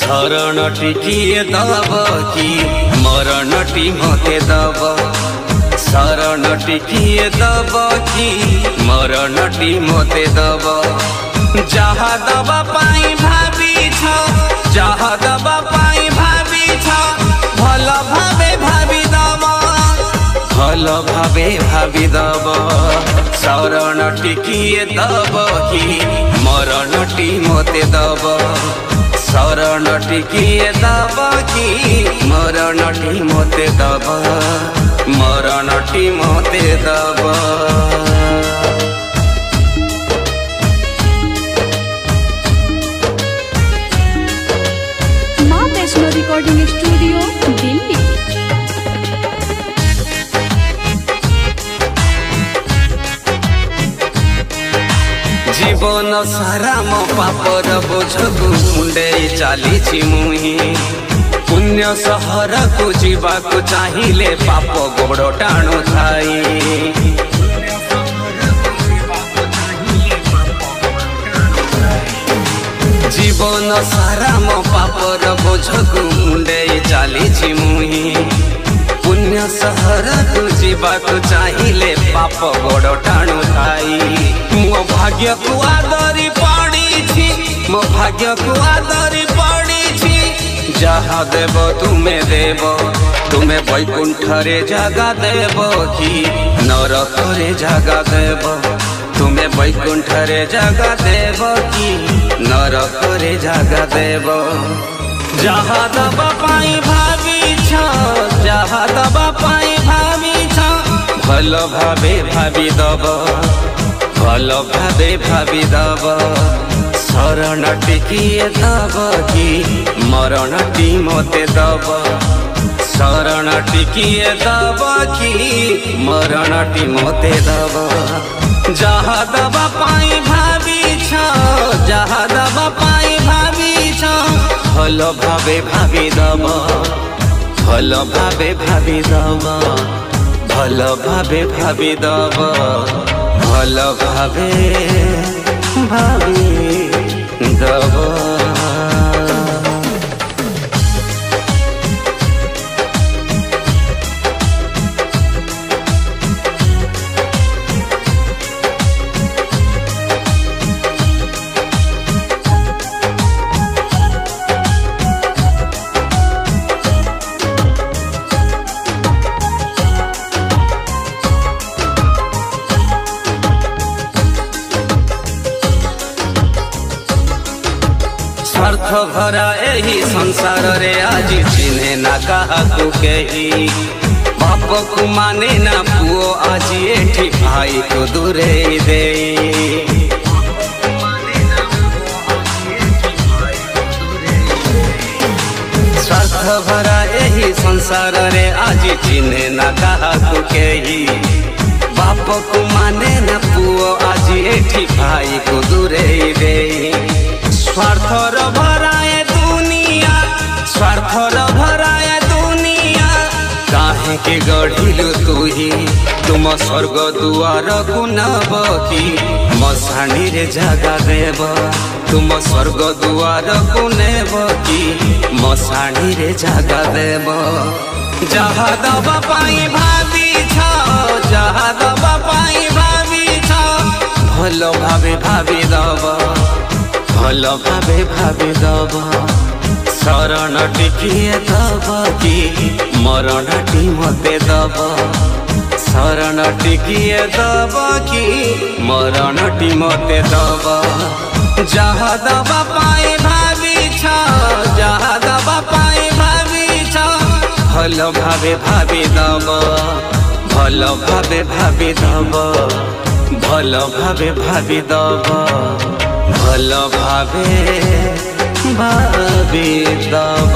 शरण टिकिए दब कि मरणटी मते दब शरण टिकिए दब कि मरणटी मते दब जहा दबा पाई भाभी छ जहा दबा पाई भाभी छ भल भावे भाभी दब भल भावे भाभी दब शरण टिकिए दब कि मरणटी मते दब शरण टिकिए दब कि मरणटी मते दब मरणटी मते दब। माँ वैष्णो रिकॉर्डिंग स्टूडियो दिल्ली। जीवन सारा मो पापर बोझकु मुंडे चली मुही पुण्य सहर को जीवाकु चाहिए पाप गोड़ टाणु थाई जीवन सारा मो पापर बोझकु मुंडे चली मुही पुण्य सहर को जीवाकु चाहिए पाप गोड़ टाणु थाई मो भाग्य को आदरी पड़ी मो भाग्य को आदरी पड़ी जहा देव तुम्हें देव तुम्हें वैकुंठरे जगा देव कि नरकरे जगा देव तुम्हें वैकुंठरे जगा देव कि नरकरे जगा देव जहा दबा पाई भाभी छ जहा दबा पाई भाभी छ भल भावे भाभी दब भल भावे भाभी दब शरण टिकिए दब कि मरणटी मते दब शरण टिकिए दब कि मरणटी मते दब जहा दबा पाई भाभी छ जहा दबा पाई भाभी छ भल भावे भाभी दब भल भावे भाभी दब भल भावे भाभी दब भल भावे भाभी दब। स्वार्थ भरा यही संसार रे आज चिन्हे ना काहाकु केही बाप को माने ना पुओ आज एठी भाई को दूरे दे स्वार्थ भरा यही संसार रे आज चिन्हे ना काहाकु केही बाप को माने ना पुओ आज एठी भाई को दूरे दे स्वार्थर भराए दुनिया स्वार्थर भराए दुनिया काहे के गढ़िलु तुही तुम स्वर्ग दुआर को नब कि मसाणी रे जगा देव तुम स्वर्ग दुआर को नेब कि मसाणी रे जगा देव जहा दबा पाई भाभी छ जहा दबा पाई भाभी छ भल भावे भाभी दब भल भावे भाभी दब शरण टिकिए दब कि मरणटी मते दब शरण टिकिए दब कि मरणटी मते दब जहा दबा पाई भाभी छ जहा दबा पाई भाभी छ भल भावे भाभी दब भल भावे भाभी दब भल भावे भाभी दब भल भावे भाभी दब।